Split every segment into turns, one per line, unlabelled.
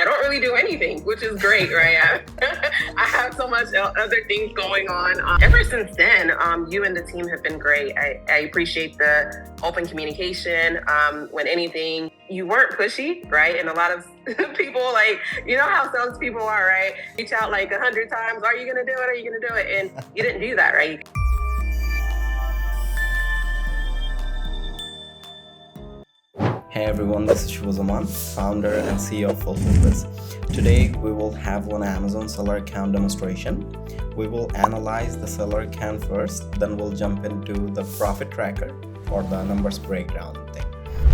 don't really do anything, which is great, right? I have so much other things going on. Ever since then, you and the team have been great. I appreciate the open communication. When anything, you weren't pushy, right? And a lot of people, like, you know how salespeople are, right? Reach out like 100 times. Are you going to do it? Are you going to do it? And you didn't do that, right?
Hey everyone, this is Zaman, founder and CEO of Fulfillbiz. Today we will have one Amazon seller account demonstration. We will analyze the seller account first, then we'll jump into the profit tracker or the numbers breakdown thing.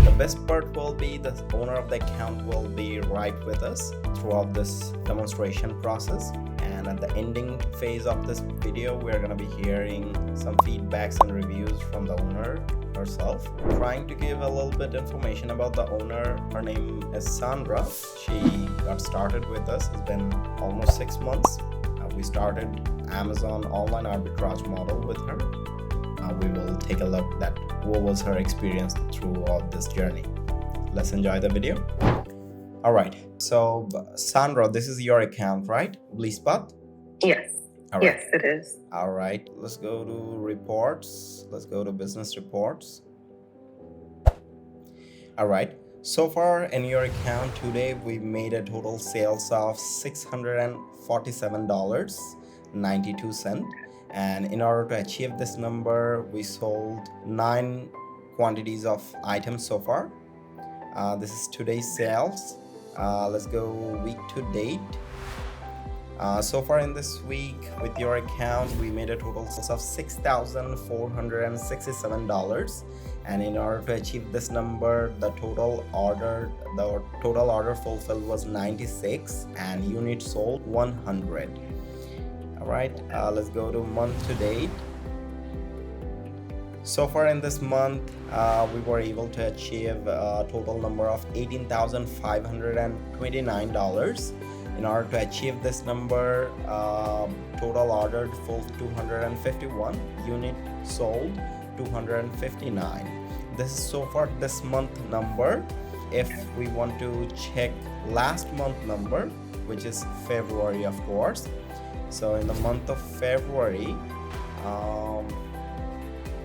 The best part will be the owner of the account will be right with us throughout this demonstration process. And at the ending phase of this video, we're going to be hearing some feedbacks and reviews from the owner herself, trying to give a little bit information about the owner. Her name is Sandra. She got started with us. It's been almost 6 months. We started Amazon online arbitrage model with her. We will take a look at what was her experience throughout this journey. Let's enjoy the video. All right. So Sandra, this is your account, right? BlizzPath?
Yes.
All right.
Yes, it is.
All right, let's go to reports. Let's go to business reports. All right, so far in your account today, we made a total sales of $647.92. And in order to achieve this number, we sold 9 quantities of items so far. This is today's sales. Let's go week to date. So far in this week with your account, we made a total sales of $6,467. And in order to achieve this number, the total order fulfilled was 96 and units sold 100. All right, let's go to month to date. So far in this month, we were able to achieve a total number of $18,529. In order to achieve this number, total ordered full 251, unit sold 259. This is so far this month number. If we want to check last month number, which is February, of course. So in the month of February,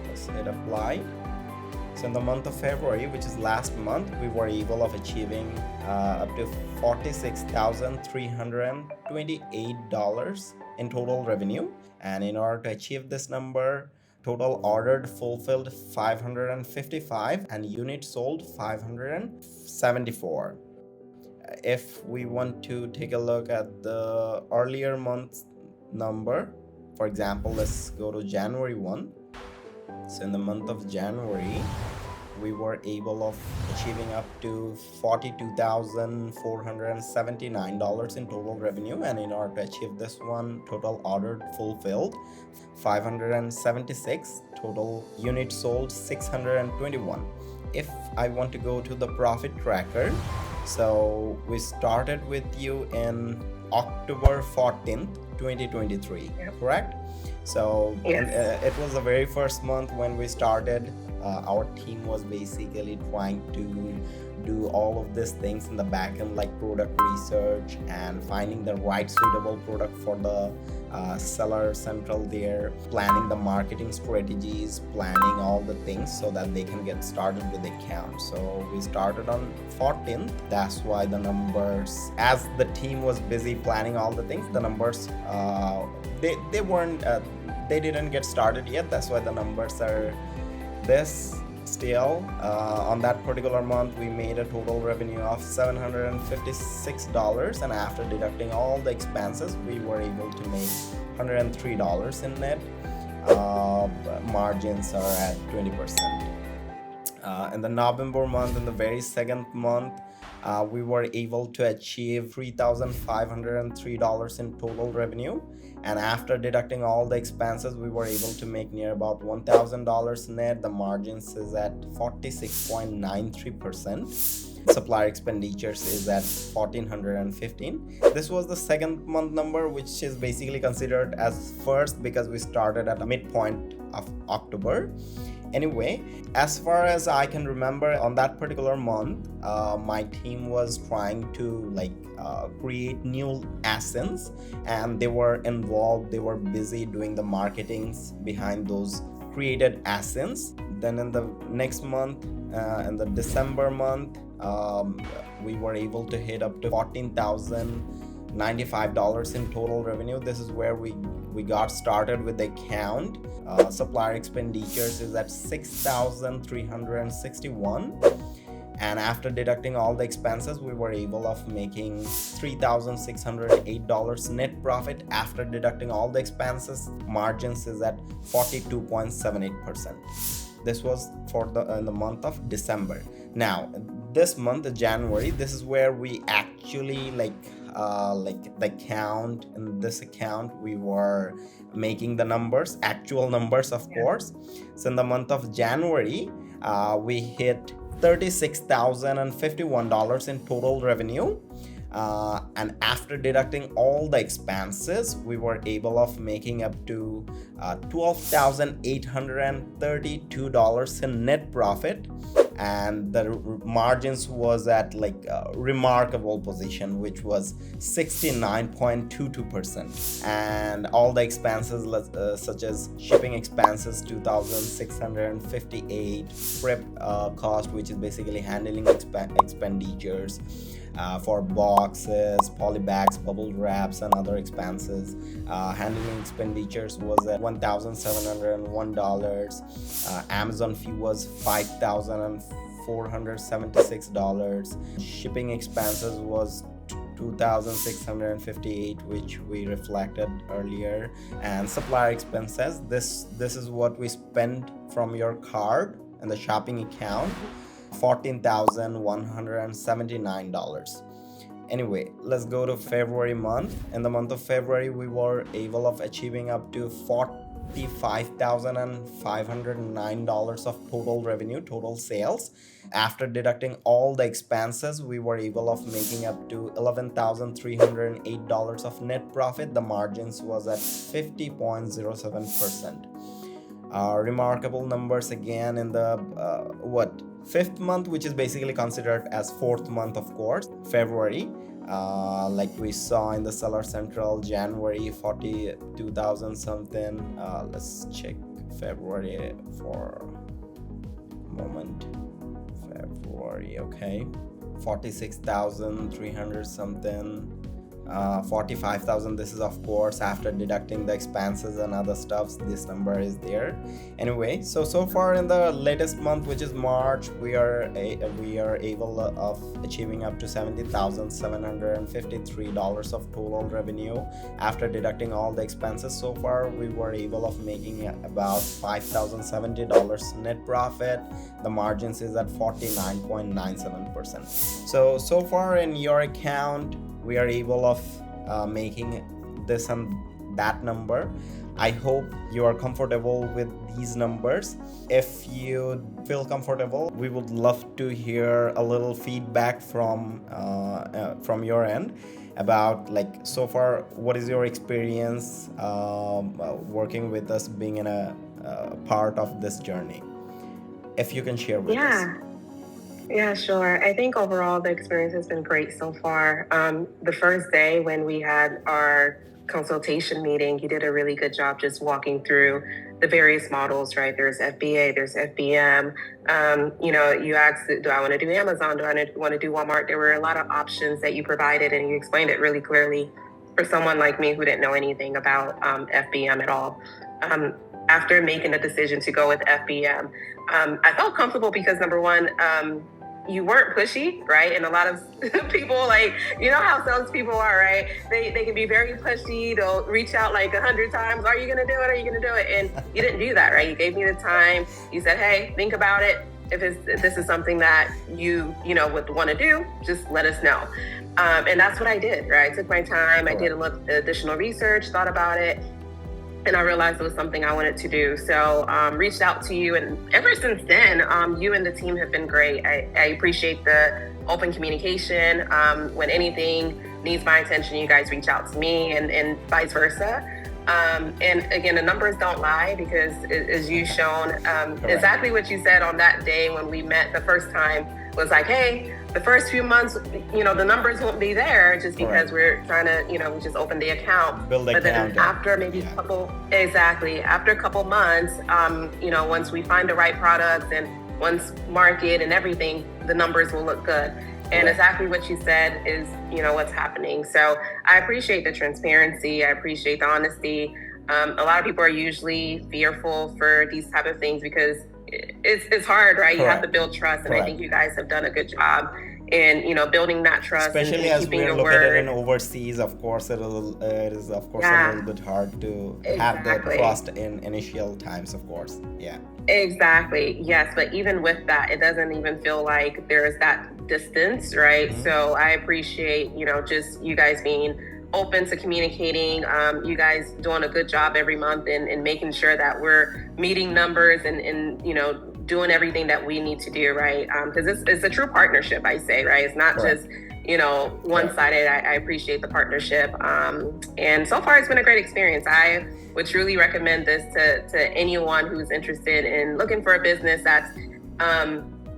let's hit apply. So in the month of February, which is last month, we were able of achieving up to $46,328 in total revenue. And in order to achieve this number, total ordered fulfilled 555 and units sold 574. If we want to take a look at the earlier month number, for example, let's go to January 1. So in the month of January, we were able of achieving up to $42,479 in total revenue. And in order to achieve this one, total ordered fulfilled 576, total units sold 621. If I want to go to the profit tracker, so we started with you in October 14th, 2023, correct? So
Yes.
it was the very first month when we started. Our team was basically trying to do all of these things in the back end, like product research and finding the right suitable product for the seller central there, planning the marketing strategies, planning all the things so that they can get started with the account. So we started on 14th. That's why the numbers, as the team was busy planning all the things, the numbers they didn't get started yet. That's why the numbers are this. Still, on that particular month, we made a total revenue of $756, and after deducting all the expenses, we were able to make $103 in net. Margins are at 20%. In the November month, in the very second month, we were able to achieve $3,503 in total revenue. And after deducting all the expenses, we were able to make near about $1,000 net. The margins is at 46.93%. Supplier expenditures is at $1,415. This was the second month number, which is basically considered as first because we started at the midpoint of October. Anyway, as far as I can remember, on that particular month, my team was trying to create new essence, and they were involved. They were busy doing the marketings behind those created essence. Then in the next month, in the December month, we were able to hit up to $14,095 in total revenue. This is where we got started with the account. Supplier expenditures is at $6,361, and after deducting all the expenses, we were able of making $3,608 net profit. After deducting all the expenses, margins is at 42.78%. This was for in the month of December. Now this month, January, this is where we actually the account. In this account, we were making the numbers, actual numbers, of course. So in the month of January, we hit $36,051 in total revenue. And after deducting all the expenses, we were able of making up to $12,832 in net profit, and the margins was at a remarkable position, which was 69.22%. And all the expenses such as shipping expenses, $2,658, prep cost, which is basically handling expenditures for boxes, polybags, bubble wraps, and other expenses. Handling expenditures was at $1,701. Amazon fee was $5,476. Shipping expenses was $2,658, which we reflected earlier. And supplier expenses, this is what we spent from your card and the shopping account, $14,179. Anyway, let's go to February month. In the month of February, we were able of achieving up to $45,509 of total revenue, total sales. After deducting all the expenses, we were able of making up to $11,308 of net profit. The margins was at 50.07%. Remarkable numbers again in the fifth month, which is basically considered as fourth month, of course, February. Like we saw in the Seller Central, January 42,000 something. Let's check February for a moment. February, okay, 46,300 something. 45,000. This is of course after deducting the expenses and other stuffs. This number is there. Anyway, so far in the latest month, which is March, we are able of achieving up to $70,753 of total revenue. After deducting all the expenses, so far we were able of making about $5,070 net profit. The margins is at 49.97%. So far in your account, we are able of making this and that number. I hope you are comfortable with these numbers. If you feel comfortable, we would love to hear a little feedback from your end about so far what is your experience working with us, being in a part of this journey. If you can share with us.
Yeah, sure. I think overall the experience has been great so far. The first day when we had our consultation meeting, you did a really good job just walking through the various models, right? There's FBA, there's FBM. You asked, do I want to do Amazon? Do I want to do Walmart? There were a lot of options that you provided, and you explained it really clearly for someone like me who didn't know anything about FBM at all. After making the decision to go with FBM, I felt comfortable because number one, you weren't pushy, right? And a lot of people, how salespeople are, right? They can be very pushy. They'll reach out 100 times. Are you going to do it? Are you going to do it? And you didn't do that, right? You gave me the time. You said, hey, think about it. If this is something that you would want to do, just let us know. And that's what I did, right? I took my time. I did a little additional research, thought about it. And I realized it was something I wanted to do. So reached out to you. And ever since then, you and the team have been great. I appreciate the open communication. When anything needs my attention, you guys reach out to me and vice versa. And again, the numbers don't lie, because as you shown, exactly what you said on that day when we met the first time was like, hey, the first few months, the numbers won't be there just because we're trying to, we just opened the account.
Build the
but
account
then after maybe after a couple months, once we find the right products and once market and everything, the numbers will look good. And exactly what you said is, what's happening. So I appreciate the transparency. I appreciate the honesty. A lot of people are usually fearful for these type of things because it's hard, right? You have to build trust. And I think you guys have done a good job in, building that trust.
Especially
and
as we're located in overseas, of course, it is a little bit hard to have that trust in initial times, of course. Yeah.
Exactly. Yes. But even with that, it doesn't even feel like there's that distance, right? So I appreciate, just you guys being open to communicating, you guys doing a good job every month and making sure that we're meeting numbers and doing everything that we need to do, right? Because it's a true partnership, I say, right? It's not just one-sided. I appreciate the partnership, and so far it's been a great experience. I would truly recommend this to anyone who's interested in looking for a business that's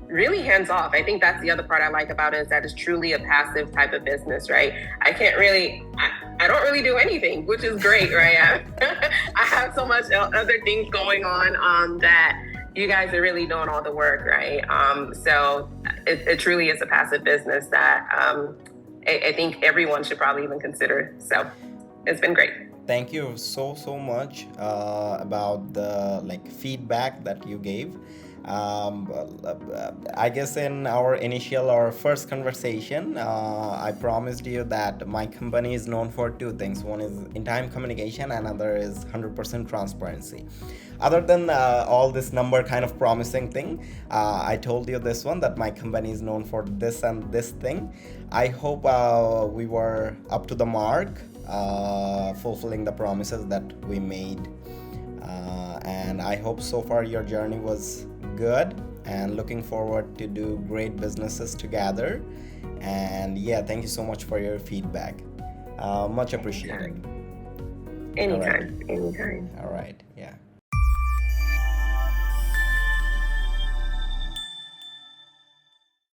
really hands-off. I think that's the other part I like about it, is that it's truly a passive type of business, right? I don't really do anything, which is great, right? I have so much other things going on that you guys are really doing all the work, right? So it truly is a passive business that I think everyone should probably even consider. So it's been great.
Thank you so much about the feedback that you gave. I guess in our first conversation, I promised you that my company is known for two things. One is in-time communication, and another is 100% transparency. Other than all this number kind of promising thing, I told you this one, that my company is known for this and this thing. I hope we were up to the mark, fulfilling the promises that we made. And I hope so far your journey was good, and looking forward to do great businesses together. And thank you so much for your feedback. Much appreciated.
Anytime.
All right. Yeah.